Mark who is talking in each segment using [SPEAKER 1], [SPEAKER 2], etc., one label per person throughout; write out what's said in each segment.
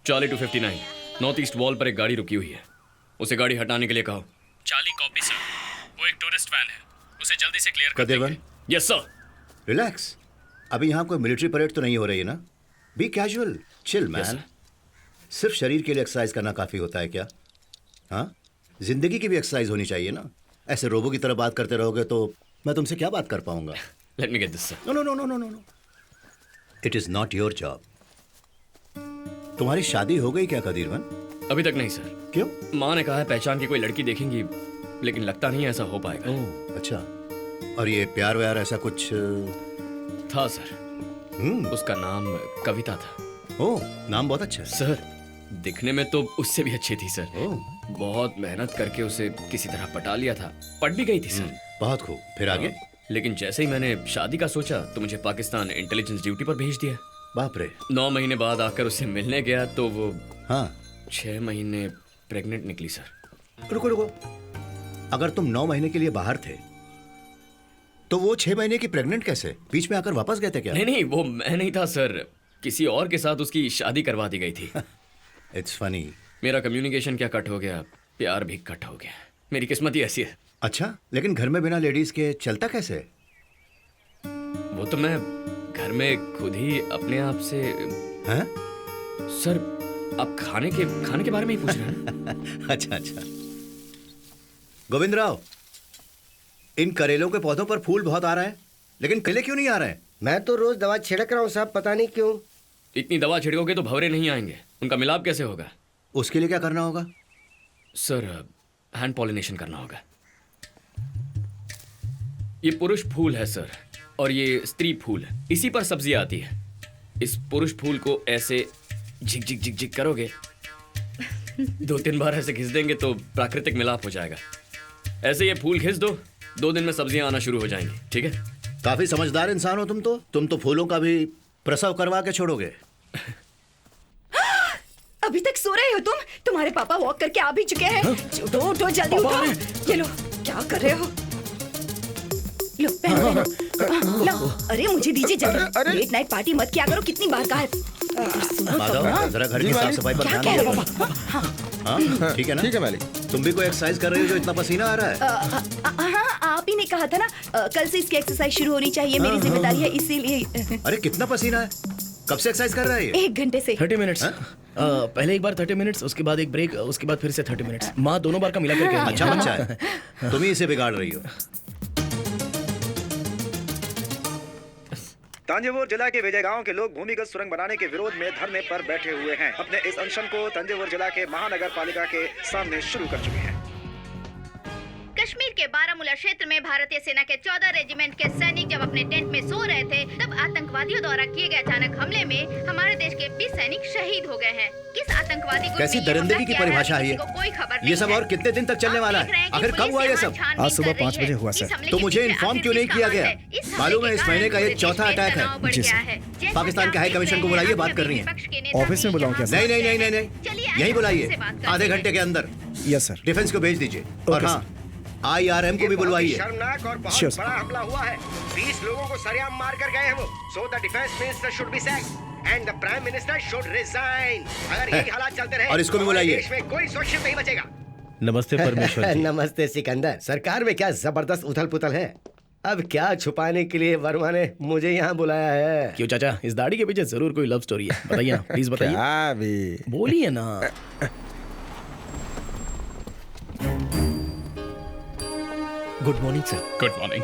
[SPEAKER 1] Charlie 259 north east wall पर एक गाड़ी रुकी हुई है, उसे गाड़ी हटाने के लिए कहो।
[SPEAKER 2] Charlie copy sir. वो एक टूरिस्ट वैन है, उसे जल्दी से क्लियर कर
[SPEAKER 3] कदेवन,
[SPEAKER 2] दीजिए।
[SPEAKER 1] Yes sir.
[SPEAKER 3] रिलैक्स। अभी यहाँ कोई मिलिट्री परेड तो नहीं हो रही है ना? Be casual, chill man. सिर्फ शरीर के लिए एक्सरसाइज करना काफी होता है क्या? हाँ, जिंदगी की भी एक्सरसाइज होनी चाहिए ना। ऐसे रोबो की तरह बात करते रहोगे तो मैं तुमसे क्या बात कर पाऊंगा?
[SPEAKER 1] Let me get this sir.
[SPEAKER 3] No no no no no no no, it is not your job. तुम्हारी शादी हो गई क्या कदीरवन?
[SPEAKER 1] अभी तक नहीं सर।
[SPEAKER 3] क्यों?
[SPEAKER 1] माँ ने कहा है पहचान की कोई लड़की देखेंगी, लेकिन लगता नहीं ऐसा हो पाएगा।
[SPEAKER 3] ओह अच्छा। और ये प्यार व्यार ऐसा कुछ?
[SPEAKER 1] था सर। उसका नाम कविता था।
[SPEAKER 3] ओह, नाम बहुत अच्छा है।
[SPEAKER 1] सर दिखने में तो उससे भी अच्छी थी सर।
[SPEAKER 3] ओह,
[SPEAKER 1] बहुत मेहनत करके उसे किसी तरह पटा लिया था, पट भी गई थी सर।
[SPEAKER 3] बहुत खूब। फिर आगे?
[SPEAKER 1] लेकिन जैसे ही मैंने शादी का सोचा तो मुझे पाकिस्तान इंटेलिजेंस ड्यूटी पर भेज दिया।
[SPEAKER 3] बाप रे।
[SPEAKER 1] 9 महीने बाद आकर उससे मिलने गया तो वो
[SPEAKER 3] हाँ,
[SPEAKER 1] 6 महीने प्रेग्नेंट निकली सर।
[SPEAKER 3] रुको रुको, अगर तुम 9 महीने के लिए बाहर थे तो वो 6 महीने की प्रेग्नेंट कैसे? बीच में आकर वापस गए थे क्या?
[SPEAKER 1] नहीं नहीं, वो मैं नहीं था सर, किसी और के साथ उसकी शादी करवा दी गई थी।
[SPEAKER 3] It's funny.
[SPEAKER 1] मेरा कम्युनिकेशन क्या कट हो गया, प्यार भी कट हो गया। मेरी किस्मत ही ऐसी है।
[SPEAKER 3] अच्छा, लेकिन घर में बिना लेडीज के चलता कैसे?
[SPEAKER 1] वो तो मैं घर में खुद ही अपने आप से।
[SPEAKER 3] हैं?
[SPEAKER 1] सर आप खाने के बारे में ही पूछ रहे हैं?
[SPEAKER 3] अच्छा अच्छा। गोविंद राव, इन करेलों के पौधों पर फूल बहुत आ रहे हैं, लेकिन केले क्यों नहीं आ रहे हैं?
[SPEAKER 4] मैं तो रोज दवा छिड़क रहा हूँ साहब, पता नहीं क्यों।
[SPEAKER 1] इतनी दवा छिड़कोगे तो भंवरे नहीं आएंगे, उनका मिलाप कैसे होगा?
[SPEAKER 3] उसके लिए क्या करना होगा?
[SPEAKER 1] सर हैंड पॉलिनेशन करना होगा। ये पुरुष फूल है सर, और ये स्त्री फूल है, इसी पर सब्जी आती है। इस पुरुष फूल को ऐसे झिक झिक झिक झिक करोगे, 2-3 बार ऐसे घिस देंगे तो प्राकृतिक मिलाप हो जाएगा। ऐसे ये फूल घिस दो, 2 दिन में सब्जियां आना शुरू हो जाएंगी। ठीक है?
[SPEAKER 3] काफी समझदार इंसान हो तुम तो फूलों का भी प्रसव करवा के छोड़ोगे।
[SPEAKER 5] अभी तक सो रहे हो तुम? तुम्हारे पापा वॉक करके आ भी चुके हैं। उठो उठो जल्दी उठो। ये लो, क्या कर रहे हो? लो पहनो पहनो। लो, अरे मुझे दीजिए जल्दी। लेट नाइट पार्टी मत किया करो, कितनी बार कहा है।
[SPEAKER 3] माधव, जरा घर की साफ सफाई पर
[SPEAKER 5] क्या
[SPEAKER 3] ध्यान
[SPEAKER 5] कह रहे
[SPEAKER 3] दो।
[SPEAKER 5] हो?
[SPEAKER 3] हाँ, ठीक है ना?
[SPEAKER 6] ठीक है मालिक।
[SPEAKER 3] तुम भी कोई एक्सरसाइज कर रही हो जो इतना पसीना आ रहा है?
[SPEAKER 5] हाँ, आप ही ने कहा था ना, कल से इसकी एक्सरसाइज शुरू होनी चाहिए, मेरी जिम्मेदारी है, इसीलिए।
[SPEAKER 3] अरे कितना पसीना है? कब से एक्सरसाइज कर रहा है ये?
[SPEAKER 5] 1 घंटे से।
[SPEAKER 2] 30 मिनट्स। पहले एक बार 30 मिनट्स, उसके बाद एक ब्रेक, उसके बाद फिर से 30 मिनट्स। माँ दोनों बार का मिला करके।
[SPEAKER 3] अच्छा बच्चा है, तुम ही इसे बिगाड़ रही हो।
[SPEAKER 7] तंजावुर जिला के विजय गांव के लोग भूमिगत सुरंग बनाने के विरोध में धरने पर बैठे हुए हैं। अपने इस अनशन को तंजावुर जिला के महानगर पालिका के सामने शुरू कर चुके हैं।
[SPEAKER 8] कश्मीर के बारामूला क्षेत्र में भारतीय सेना के 14 रेजिमेंट के सैनिक जब अपने टेंट में सो रहे थे, तब आतंकवादियों द्वारा किए गए अचानक हमले में हमारे देश के 20 सैनिक शहीद हो गए हैं। किस आतंकवादी ग्रुप
[SPEAKER 3] कैसी
[SPEAKER 8] ने ये
[SPEAKER 3] दरिंदगी
[SPEAKER 8] हमला
[SPEAKER 3] की
[SPEAKER 8] किया है,
[SPEAKER 3] परिभाषा है
[SPEAKER 8] किसी
[SPEAKER 3] ये?
[SPEAKER 8] को कोई खबर नहीं
[SPEAKER 3] ये सब
[SPEAKER 8] है।
[SPEAKER 3] और कितने दिन तक चलने
[SPEAKER 8] आप
[SPEAKER 3] वाला
[SPEAKER 8] देख रहे
[SPEAKER 3] है?
[SPEAKER 8] हैं कि
[SPEAKER 3] आखिर
[SPEAKER 8] पुलिस
[SPEAKER 3] कब हुआ ये
[SPEAKER 8] यहाँ
[SPEAKER 3] सब?
[SPEAKER 8] छानबीन
[SPEAKER 6] आज सुबह
[SPEAKER 8] कर रही
[SPEAKER 6] 5 बजे
[SPEAKER 8] है।
[SPEAKER 6] हुआ, सर।
[SPEAKER 8] इस हमले
[SPEAKER 3] तो
[SPEAKER 8] के
[SPEAKER 3] मुझे
[SPEAKER 8] पीछे
[SPEAKER 3] इन्फॉर्म
[SPEAKER 8] आखिर
[SPEAKER 3] क्यों नहीं
[SPEAKER 8] किसका
[SPEAKER 3] किया
[SPEAKER 8] हाथ
[SPEAKER 3] गया?
[SPEAKER 8] है? इस हमले
[SPEAKER 3] मालूम है
[SPEAKER 8] के
[SPEAKER 3] इस
[SPEAKER 8] कारण
[SPEAKER 3] महीने का ये
[SPEAKER 8] पूरे देश
[SPEAKER 3] चौथा
[SPEAKER 8] में
[SPEAKER 3] अटैक है।
[SPEAKER 8] तनाव बढ़
[SPEAKER 6] जी,
[SPEAKER 8] गया
[SPEAKER 6] सर।
[SPEAKER 8] है। जैसा
[SPEAKER 3] पाकिस्तान के
[SPEAKER 8] कि
[SPEAKER 3] हाई
[SPEAKER 8] आप
[SPEAKER 3] कमीशन
[SPEAKER 8] देख
[SPEAKER 3] को
[SPEAKER 8] रहे हैं,
[SPEAKER 3] बुलाइए,
[SPEAKER 8] अभी
[SPEAKER 3] बात
[SPEAKER 8] अभी
[SPEAKER 3] करनी है।
[SPEAKER 8] विपक्ष के नेता
[SPEAKER 6] ऑफिस में
[SPEAKER 8] भी
[SPEAKER 6] बुलाऊं क्या,
[SPEAKER 8] यहाँ
[SPEAKER 6] सर?
[SPEAKER 3] नहीं नहीं
[SPEAKER 8] उपस्थित
[SPEAKER 3] नहीं
[SPEAKER 8] हैं।
[SPEAKER 3] नहीं
[SPEAKER 8] चलिए
[SPEAKER 3] नहीं, यही
[SPEAKER 8] आइए
[SPEAKER 3] बुलाइए,
[SPEAKER 8] उनसे बात करते
[SPEAKER 3] आधे
[SPEAKER 8] हैं।
[SPEAKER 3] घंटे के अंदर।
[SPEAKER 6] Yes sir.
[SPEAKER 3] डिफेंस को भेज दीजिए। और
[SPEAKER 6] ओके,
[SPEAKER 3] हाँ, IRM को भी बुलवाइए।
[SPEAKER 7] शर्मनाक और बहुत
[SPEAKER 6] Sure, sir.
[SPEAKER 7] बड़ा हमला हुआ है। 20 लोगों को सरेआम मार कर गए हैं वो। So the defense minister should be sacked and the prime minister should resign. अगर यही हालात चलते रहे
[SPEAKER 3] और इसको भी
[SPEAKER 7] तो हमारे
[SPEAKER 3] बुलाइए।
[SPEAKER 7] देश में कोई सुरक्षित नहीं बचेगा।
[SPEAKER 2] नमस्ते परमेश्वर जी।
[SPEAKER 4] नमस्ते सिकंदर। सरकार में क्या जबरदस्त उथल पुथल है। अब क्या छुपाने के लिए वर्मा ने मुझे यहाँ बुलाया है?
[SPEAKER 2] क्यों चाचा, इस दाढ़ी के पीछे जरूर कोई लव स्टोरी है। बताइए ना, प्लीज बताइए।
[SPEAKER 6] क्या भी?
[SPEAKER 2] बोलिए ना। Good morning sir.
[SPEAKER 9] Good morning.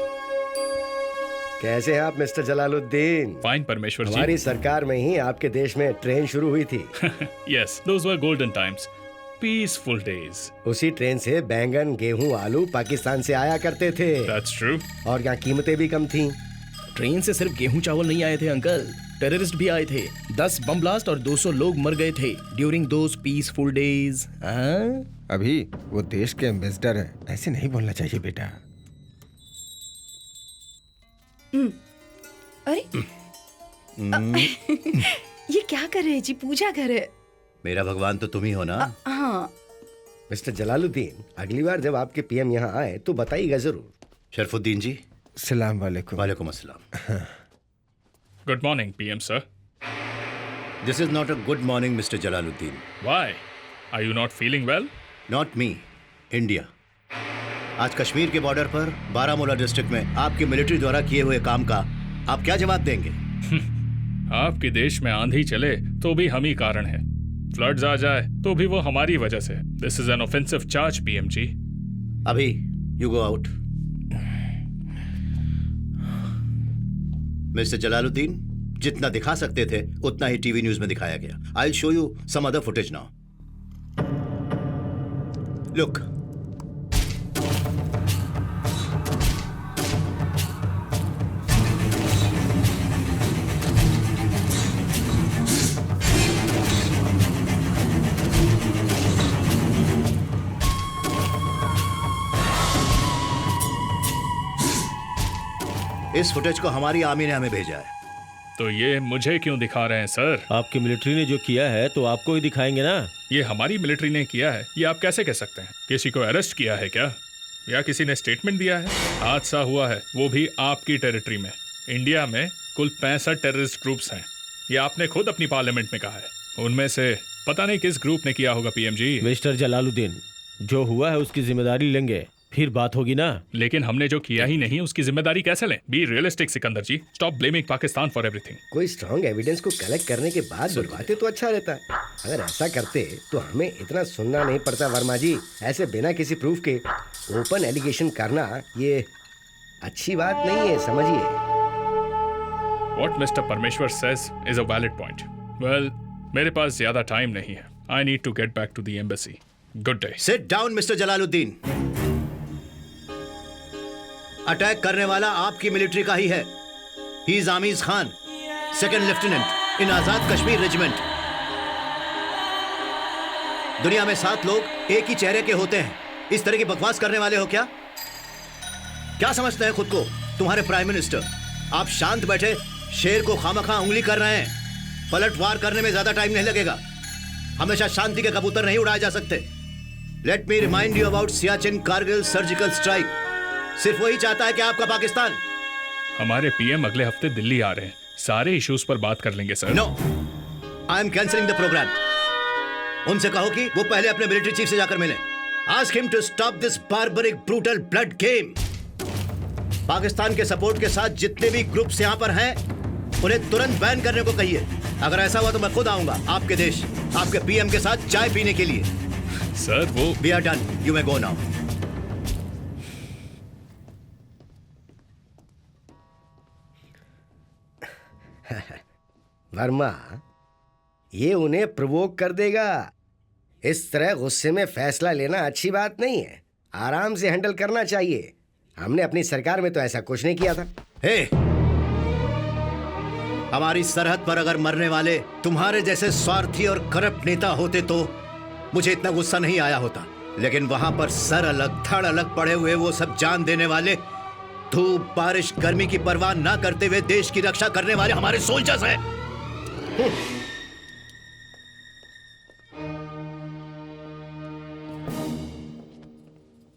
[SPEAKER 4] कैसे हैं आप मिस्टर जलालुद्दीन?
[SPEAKER 9] फाइन परमेश्वर जी।
[SPEAKER 4] हमारी सरकार में ही आपके देश में ट्रेन शुरू हुई थी।
[SPEAKER 9] यस, दोस वर गोल्डन टाइम्स, पीसफुल डेज।
[SPEAKER 4] उसी ट्रेन से बैंगन, गेहूं, आलू पाकिस्तान से आया करते थे।
[SPEAKER 9] That's true.
[SPEAKER 4] और यहाँ कीमतें भी कम थीं।
[SPEAKER 2] ट्रेन से सिर्फ गेहूं चावल नहीं आए थे अंकल, टेररिस्ट भी आए थे। 10 बम ब्लास्ट और 200 लोग मर गए थे ड्यूरिंग दोस पीसफुल डेज।
[SPEAKER 6] अभी वो देश के एम्बेसडर हैं, ऐसे नहीं बोलना चाहिए बेटा।
[SPEAKER 5] अरे ये क्या कर रहे हैं जी? पूजा कर रहे हैं।
[SPEAKER 3] मेरा भगवान तो तुम ही हो ना।
[SPEAKER 5] हाँ,
[SPEAKER 4] मिस्टर जलालुद्दीन, अगली बार जब आपके पीएम यहाँ आए तो बताइएगा जरूर।
[SPEAKER 3] शरफुद्दीन जी।
[SPEAKER 6] सलाम वालेकुम।
[SPEAKER 3] वालेकुम अस्सलाम।
[SPEAKER 9] Good morning PM sir.
[SPEAKER 3] This is not a good morning mister Jalaluddin.
[SPEAKER 9] Why? Are you not feeling well?
[SPEAKER 3] Not me, India. आज कश्मीर के बॉर्डर पर बारामूला डिस्ट्रिक्ट में आपकी मिलिट्री द्वारा किए हुए काम का आप क्या जवाब देंगे?
[SPEAKER 9] आपके देश में आंधी चले तो भी हम ही कारण है. फ्लड्स आ जाए तो भी वो हमारी वजह से. This is an offensive charge PMG.
[SPEAKER 3] अभी you go out. Mister Jalaluddin, जितना दिखा सकते थे उतना ही टीवी न्यूज में दिखाया गया. I will show you some other footage now. Look. इस फुटेज को हमारी आर्मी ने हमें भेजा है.
[SPEAKER 9] तो ये मुझे क्यों दिखा रहे हैं सर?
[SPEAKER 10] आपकी मिलिट्री ने जो किया है तो आपको ही दिखाएंगे ना.
[SPEAKER 9] ये हमारी मिलिट्री ने किया है, ये आप कैसे कह सकते हैं? किसी को अरेस्ट किया है क्या, या किसी ने स्टेटमेंट दिया है? हादसा हुआ है, वो भी आपकी टेरिटरी में. इंडिया में कुल 65 टेररिस्ट ग्रुप्स हैं, ये आपने खुद अपनी पार्लियामेंट में कहा है. उनमें से पता नहीं किस ग्रुप ने किया होगा पीएमजी.
[SPEAKER 10] मिस्टर जलालुद्दीन, जो हुआ है उसकी जिम्मेदारी लेंगे, फिर बात होगी ना.
[SPEAKER 9] लेकिन हमने जो किया ही नहीं उसकी जिम्मेदारी कैसे लें? Be realistic Sikandar ji. Stop blaming Pakistan for everything.
[SPEAKER 4] कोई स्ट्रॉन्ग एविडेंस को कलेक्ट करने के बाद बुलवाते तो अच्छा रहता है. अगर ऐसा करते तो हमें इतना सुनना नहीं पड़ता. वर्मा जी, ऐसे बिना किसी प्रूफ के ओपन एलिगेशन करना ये अच्छी बात नहीं है, समझिए.
[SPEAKER 9] What Mr. Parmeshwar says is a valid point. Well, मेरे पास ज्यादा टाइम नहीं है. I need to get back to the embassy. Good day.
[SPEAKER 3] Sit down mister Jalaluddin. Attack करने वाला आपकी मिलिट्री का ही है. He is Aamiz Khan, second lieutenant in Azad Kashmir regiment. दुनिया में 7 लोग एक ही चेहरे के होते हैं. इस तरह की बकवास करने वाले हो क्या? क्या समझते हैं खुद को तुम्हारे प्राइम मिनिस्टर? आप शांत बैठे शेर को खामखा उंगली कर रहे हैं. पलटवार करने में ज्यादा टाइम नहीं लगेगा. हमेशा शांति के कबूतर नहीं उड़ाए जा सकते. Let me remind you about Siachen Kargil surgical strike. सिर्फ वही चाहता है कि आपका पाकिस्तान.
[SPEAKER 9] हमारे पीएम अगले हफ्ते दिल्ली आ रहे हैं, सारे इश्यूज पर बात कर लेंगे sir.
[SPEAKER 3] No, I am cancelling the programme. उनसे कहो कि वो पहले अपने मिलिट्री चीफ से जाकर मिलें. Ask him to stop this barbaric brutal blood game. Pakistan के सपोर्ट के साथ जितने भी ग्रुप्स यहाँ पर हैं उन्हें तुरंत बैन करने को कहिए. अगर ऐसा हुआ तो मैं खुद आऊंगा आपके देश, आपके पीएम के साथ चाय पीने के लिए.
[SPEAKER 9] सर वो
[SPEAKER 3] we are done. You may go now.
[SPEAKER 4] Verma, ये उन्हें प्रोवोक कर देगा. इस तरह गुस्से में फैसला लेना अच्छी बात नहीं है. आराम से हैंडल करना चाहिए. हमने अपनी सरकार में तो ऐसा कुछ नहीं किया था.
[SPEAKER 3] हे, हमारी सरहद पर अगर मरने वाले तुम्हारे जैसे स्वार्थी और करप्ट नेता होते तो मुझे इतना गुस्सा नहीं आया होता. लेकिन वहां पर सर अलग धड़ अलग पड़े हुए वो सब जान देने वाले, धूप बारिश गर्मी की परवाह ना करते हुए देश की रक्षा करने वाले हमारे सोल्जर्स हैं.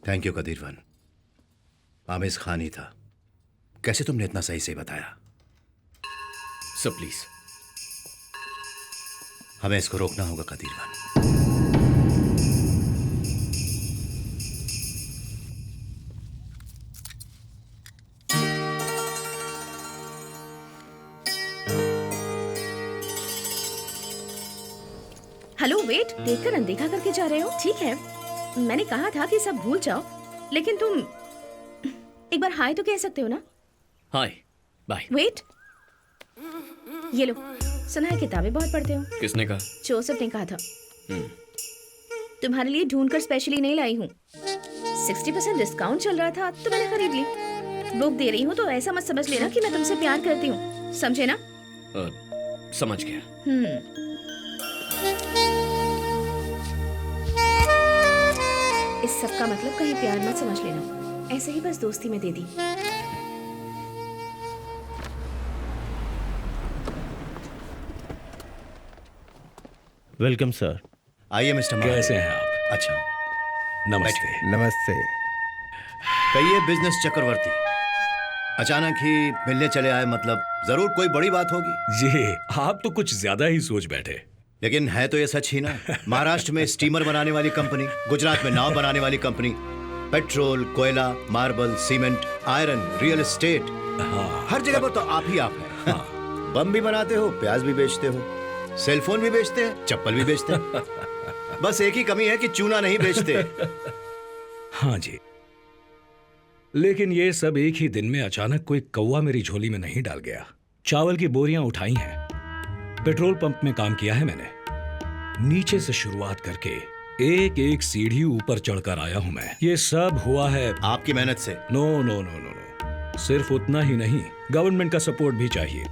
[SPEAKER 3] Thank you Kadirvan. आमिज खान ही था. कैसे तुमने इतना सही से बताया?
[SPEAKER 1] Sir please.
[SPEAKER 3] हमें इसको रोकना होगा कदीरवन.
[SPEAKER 5] Hello, wait. देखकर अनदेखा करके जा रहे हो? ठीक है, मैंने कहा था कि सब भूल जाओ, लेकिन तुम एक बार हाय तो कह सकते हो ना?
[SPEAKER 1] हाय, बाय.
[SPEAKER 5] वेट, ये लो. सुना है किताबें बहुत पढ़ते हो.
[SPEAKER 1] किसने कहा?
[SPEAKER 5] जोसेफ ने कहा था. तुम्हारे लिए ढूंढकर स्पेशली नहीं लाई हूँ. 60% डिस्काउंट चल रहा था तो मैंने खरीद ली. बुक दे रही हूँ तो ऐसा मत समझ लेना कि मैं तुमसे प्यार करती हूँ. समझे ना?
[SPEAKER 1] समझ गया.
[SPEAKER 5] इस सब का मतलब कहीं प्यार मत समझ लेना. ऐसे ही बस दोस्ती में दे दी.
[SPEAKER 10] Welcome sir.
[SPEAKER 3] आइए मिस्टर मार.
[SPEAKER 11] कैसे हैं आप?
[SPEAKER 3] अच्छा,
[SPEAKER 11] नमस्ते.
[SPEAKER 6] नमस्ते.
[SPEAKER 3] कहिए बिजनेस चक्रवर्ती, अचानक ही मिलने चले आए, मतलब जरूर कोई बड़ी बात होगी।
[SPEAKER 11] जी, आप तो कुछ ज्यादा ही सोच बैठे।
[SPEAKER 3] लेकिन है तो ये सच ही ना। महाराष्ट्र में स्टीमर बनाने वाली कंपनी, गुजरात में नाव बनाने वाली कंपनी, पेट्रोल, कोयला, marble, cement, iron, real estate, हर जगह पर तो आप ही आप हैं। बम भी बनाते हो, प्याज भी बेचते हो, सेलफोन भी बेचते हैं, चप्पल भी बेचते हैं। बस एक ही कमी है कि चूना नहीं बेचते।
[SPEAKER 11] हाँ जी, लेकिन ये सब एक ही दिन में अचानक कोई कौवा मेरी झोली में नहीं डाल गया। चावल की बोरियां उठाई हैं, पेट्रोल पंप में काम किया है मैंने, नीचे से शुरुआत करके एक एक सीढ़ी ऊपर चढ़कर आया हूं मैं। ये सब हुआ है
[SPEAKER 3] आपकी मेहनत से।
[SPEAKER 11] No no no no no, सिर्फ उतना ही नहीं, गवर्नमेंट का सपोर्ट भी चाहिए।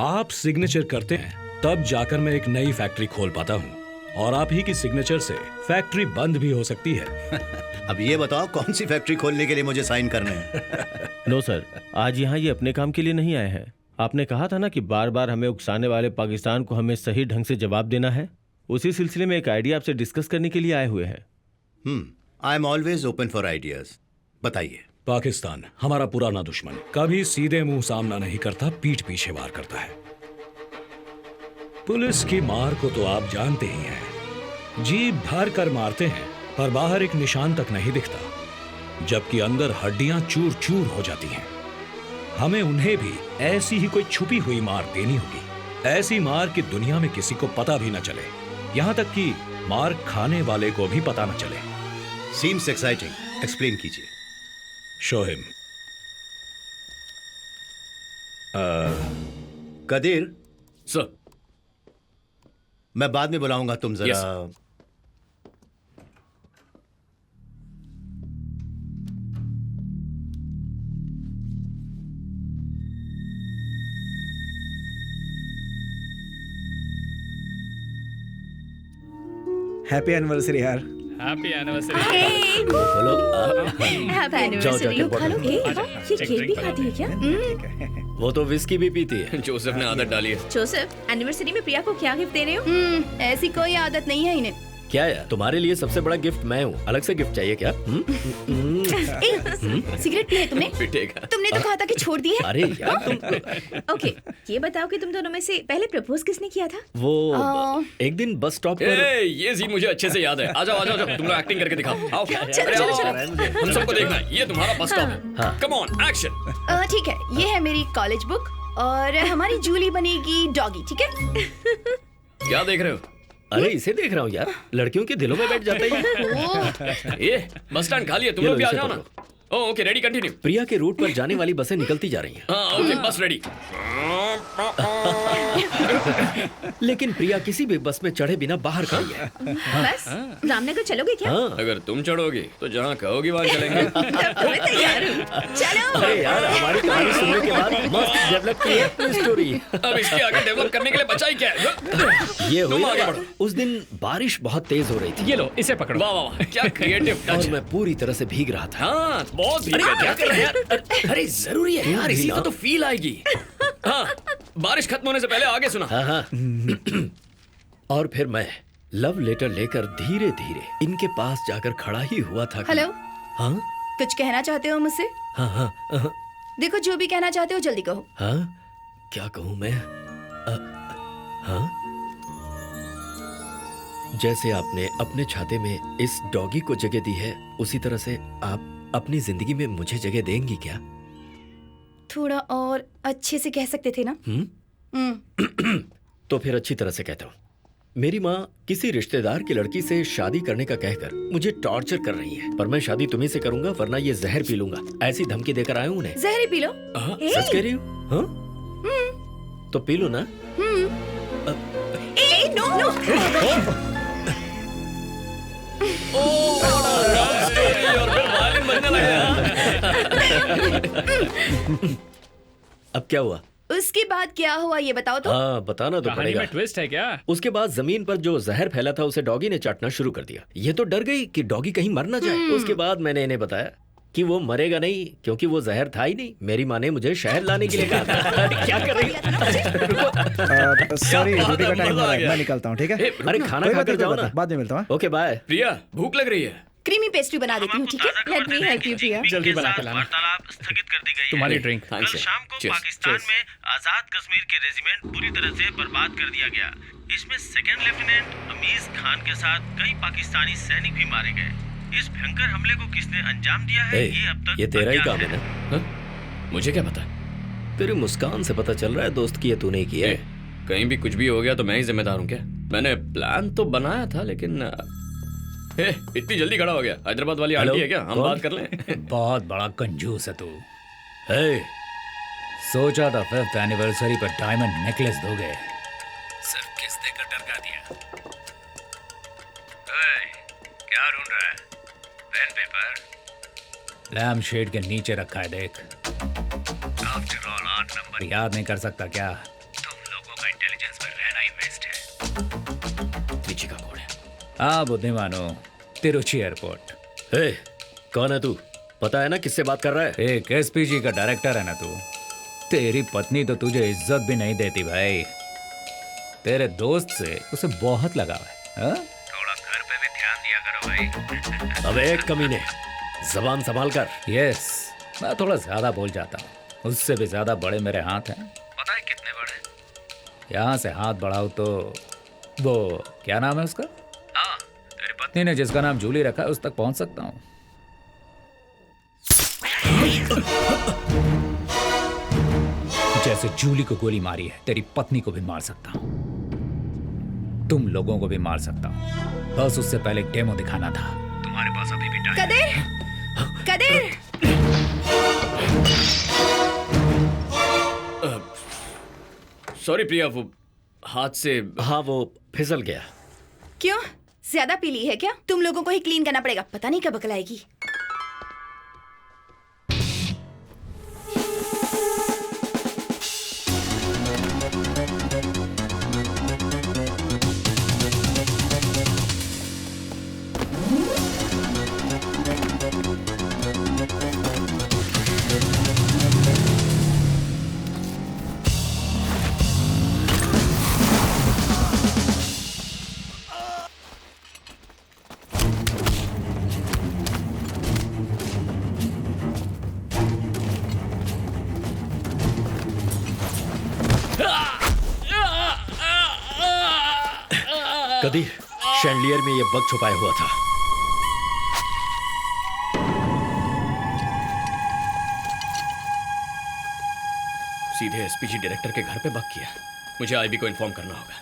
[SPEAKER 11] आप सिग्नेचर करते हैं तब जाकर मैं एक नई फैक्ट्री खोल पाता हूँ, और आप ही की सिग्नेचर से फैक्ट्री बंद भी हो सकती है।
[SPEAKER 3] अब ये बताओ कौन सी फैक्ट्री खोलने के लिए मुझे साइन करने हैं?
[SPEAKER 10] नो सर, आज यहाँ ये अपने काम के लिए नहीं आए हैं। आपने कहा था ना कि बार बार हमें उकसाने वाले पाकिस्तान को हमें सही ढंग से जवाब देना है। उसी सिलसिले में एक आइडिया आपसे डिस्कस करने के लिए आए हुए हैं।
[SPEAKER 3] I am always open for ideas. बताइए।
[SPEAKER 11] पाकिस्तान हमारा पुराना दुश्मन, कभी सीधे मुंह सामना नहीं करता, पीठ पीछे वार करता है। पुलिस की मार को तो आप जानते ही हैं, जी भर कर मारते हैं पर बाहर एक निशान तक नहीं दिखता, जबकि अंदर हड्डियां चूर चूर हो जाती हैं। हमें उन्हें भी ऐसी ही कोई छुपी हुई मार देनी होगी, ऐसी मार कि दुनिया में किसी को पता भी न चले, यहां तक कि मार खाने वाले को भी पता न चले।
[SPEAKER 3] सीम्स एक्साइटिंग, एक्सप्लेन कीजिए।
[SPEAKER 11] Show him.
[SPEAKER 3] कदीर
[SPEAKER 1] सर,
[SPEAKER 3] मैं बाद में बुलाऊंगा, तुम जरा
[SPEAKER 1] Yes.
[SPEAKER 12] हैप्पी एनिवर्सरी यार।
[SPEAKER 9] Happy anniversary.
[SPEAKER 5] Happy anniversary. खा लो केक। ये केक भी खाती है क्या?
[SPEAKER 1] वो तो विस्की भी पीती है। जोसेफ ने आदत डाली है।
[SPEAKER 5] जोसेफ, एनिवर्सरी में प्रिया को क्या गिफ्ट दे रहे हो? ऐसी कोई आदत नहीं है इन्हें।
[SPEAKER 1] क्या यार, तुम्हारे लिए सबसे बड़ा गिफ्ट मैं हूँ, अलग से गिफ्ट चाहिए क्या?
[SPEAKER 5] सिगरेट पी है तुमने?
[SPEAKER 1] पिटेगा।
[SPEAKER 5] तुमने तो कहा था कि छोड़ दी है।
[SPEAKER 1] अरे यार तुम।
[SPEAKER 5] ओके, ये बताओ कि तुम दोनों में से पहले प्रपोज किसने किया था?
[SPEAKER 1] वो एक दिन बस स्टॉप पर। ये सीन मुझे अच्छे से याद है। आ जाओ आ जाओ, तुम लोग एक्टिंग करके दिखाओ। आओ।
[SPEAKER 5] चलो चलो चलो।
[SPEAKER 1] हम सबको देखना है, ये तुम्हारा बस स्टॉप है। Come on, action.
[SPEAKER 5] ठीक है, ये है मेरी कॉलेज बुक और हमारी जूली बनेगी डॉगी, ठीक है?
[SPEAKER 1] क्या देख रहे हो? अरे इसे देख रहा हूँ यार, लड़कियों के दिलों में बैठ जाता है ये। बस स्टैंड खाली है, तुम लोग भी आ जाओ ना। Okay ready, continue. प्रिया के रूट पर जाने वाली बसें निकलती जा रही हैं। हाँ ओके, बस रेडी। लेकिन प्रिया किसी भी बस में चढ़े बिना बाहर खड़ी है।
[SPEAKER 5] बस रामनगर चलोगे क्या?
[SPEAKER 1] हाँ, अगर तुम चढ़ोगी तो जहाँ कहोगी वहाँ चलेंगे।
[SPEAKER 5] मैं तैयार हूँ, चलो।
[SPEAKER 1] अरे यार, हमारी कहानी सुनने के बाद मस्त डेवलप की है स्टोरी। अब इसके आगे डेवलप करने के लिए बचा ही क्या है? ये हुई उस दिन बारिश बहुत तेज हो रही थी।
[SPEAKER 9] ये लो, इसे पकड़ो।
[SPEAKER 1] वाह वाह, क्या क्रिएटिव टच। और मैं पूरी तरह से भीग रहा था। हाँ, बहुत भीग रहा था। क्या कर रहे हैं यार? अरे जरूरी है यार, इसी को तो फील आएगी। हाँ, बारिश खत्म होने से पहले आगे सुना। हाँ। और फिर मैं लव लेटर लेकर धीरे धीरे इनके पास जाकर खड़ा ही हुआ था।
[SPEAKER 5] हेलो।
[SPEAKER 1] हाँ,
[SPEAKER 5] कुछ कहना चाहते हो मुझसे?
[SPEAKER 1] हाँ हाँ हाँ।
[SPEAKER 5] देखो, जो भी कहना चाहते हो जल्दी कहो।
[SPEAKER 1] हाँ, क्या कहूँ मैं? हाँ, जैसे आपने अपने छाते में इस डॉगी को जगह दी है, उसी तरह से आप अपनी जिंदगी में मुझे जगह देंगी क्या?
[SPEAKER 5] थोड़ा और अच्छे से कह सकते थे ना?
[SPEAKER 1] तो फिर अच्छी तरह से कहता हूँ। मेरी माँ किसी रिश्तेदार की लड़की से शादी करने का कहकर मुझे टॉर्चर कर रही है, पर मैं शादी तुम्ही से करूंगा वरना ये जहर पी लूंगा, ऐसी धमकी देकर आया हूँ उन्हें।
[SPEAKER 5] जहर ही पी लो।
[SPEAKER 1] सच कह रही हूँ? हाँ? तो पी लो ना।
[SPEAKER 5] No no. अब क्या हुआ? उसके बाद क्या हुआ ये बताओ तो।
[SPEAKER 1] हाँ, बताना तो पड़ेगा।
[SPEAKER 9] ट्विस्ट है क्या?
[SPEAKER 1] उसके बाद जमीन पर जो जहर फैला था उसे डॉगी ने चाटना शुरू कर दिया। ये तो डर गई कि डॉगी कहीं मर ना जाए। उसके बाद मैंने इन्हें बताया कि वो मरेगा नहीं, क्योंकि वो जहर था ही नहीं। मेरी माँ ने मुझे शहर लाने के लिए कहा था। क्या कर रही है?
[SPEAKER 12] सॉरी, ड्यूटी का टाइम हो रहा है, मैं निकलता हूँ, ठीक है?
[SPEAKER 1] अरे खाना खाकर जाओ ना।
[SPEAKER 12] बाद में मिलता हूँ।
[SPEAKER 1] Okay bye. प्रिया, भूख लग रही है,
[SPEAKER 5] क्रीमी पेस्ट्री बना देती हूँ, ठीक है?
[SPEAKER 13] लेट मी हेल्प यू प्रिया।
[SPEAKER 9] जल्दी बना के लाना।
[SPEAKER 13] वार्तालाप स्थगित कर दी गई
[SPEAKER 9] तुम्हारी
[SPEAKER 13] है।
[SPEAKER 9] ड्रिंक।
[SPEAKER 13] कल शाम को पाकिस्तान में आजाद कश्मीर के रेजिमेंट पूरी तरह से बर्बाद कर दिया गया। इसमें सेकंड लेफ्टिनेंट अमीज खान के साथ कई पाकिस्तानी सैनिक भी मारे गए। इस भयंकर हमले को किसने अंजाम दिया है ये अब तक
[SPEAKER 1] ये तेरा ही
[SPEAKER 13] अज्ञात
[SPEAKER 1] काम है ना? मुझे क्या पता? तेरी मुस्कान से पता चल रहा है दोस्त की ये तूने किया है। कहीं भी कुछ भी हो गया तो मैं ही जिम्मेदार हूँ क्या? मैंने प्लान तो बनाया था लेकिन इतनी जल्दी खड़ा हो गया। हैदराबाद वाली आंटी है क्या? हम बात कर लें।
[SPEAKER 11] बहुत बड़ा कंजूस है तू। हे, सोचा था 5th एनिवर्सरी पर डायमंड नेकलेस दोगे, सिर्फ किस देकर डरका दिया। क्या ढूंढ रहा है? पेन पेपर लैम्प शेड के नीचे रखा है, देख। आफ्टर ऑल 8 नंबर याद नहीं कर सकता क्या? तुम लोगों का इंटेलिजेंस में रहना ही वेस्ट है।
[SPEAKER 1] त्रिची का कोड है।
[SPEAKER 11] हाँ बुद्धिमानो, तिरुचि एयरपोर्ट।
[SPEAKER 1] हे, कौन है तू? पता है ना किससे बात कर रहा है?
[SPEAKER 11] एक एसपीजी का डायरेक्टर है ना तू। तेरी पत्नी तो तुझे इज्जत भी नहीं देती भाई। तेरे दोस्त से उसे बहुत लगाव है, हाँ? थोड़ा घर पे भी ध्यान दिया करो भाई।
[SPEAKER 1] अबे कमीने, जबान संभाल कर।
[SPEAKER 11] यस, मैं थोड़ा ज्यादा बोल जाता हूँ। उससे भी ज्यादा बड़े मेरे हाथ हैं। पता है कितने बड़े? यहाँ से हाथ बढ़ाओ तो वो क्या नाम है उसका? हाँ, तेरी पत्नी ने जिसका नाम जूली रखा है उस तक पहुंच सकता हूँ। जैसे जूली को गोली मारी है, तेरी पत्नी को भी मार सकता हूँ। तुम लोगों को भी मार सकता हूँ। बस उससे पहले एक डेमो दिखाना था। तुम्हारे पास अभी भी टाइम।
[SPEAKER 5] कदर!
[SPEAKER 1] सॉरी प्रिया, वो हाथ से। हाँ, वो फिसल गया।
[SPEAKER 5] क्यों? ज्यादा पी ली है क्या? तुम लोगों को ही क्लीन करना पड़ेगा, पता नहीं कब अकल आएगी।
[SPEAKER 1] कदीर, शैंडलियर में ये बग छुपाया हुआ था। सीधे एसपीजी डायरेक्टर के घर पे बग किया। मुझे आईबी को इन्फॉर्म करना होगा।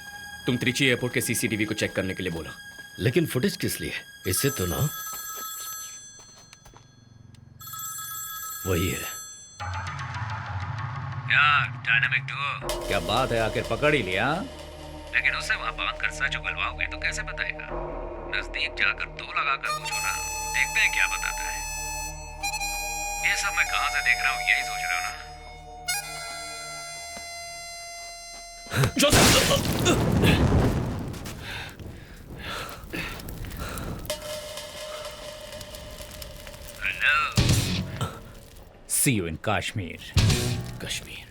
[SPEAKER 1] तुम त्रिची एयरपोर्ट के सीसीटीवी को चेक करने के लिए बोलो। लेकिन फुटेज किस लिए? इससे तो ना वही है।
[SPEAKER 11] यार डायनामिक डुओ, क्या बात है, आखिर पकड़ ही लिया। लेकिन उसे वहां बांध कर सच उगलवाओगे तो कैसे बताएगा? नजदीक जाकर दो लगाकर पूछो ना, देखते हैं क्या बताता है। ये सब मैं कहां से देख रहा हूं, यही सोच रहे हो ना? Hello. See you in Kashmir.
[SPEAKER 1] Kashmir.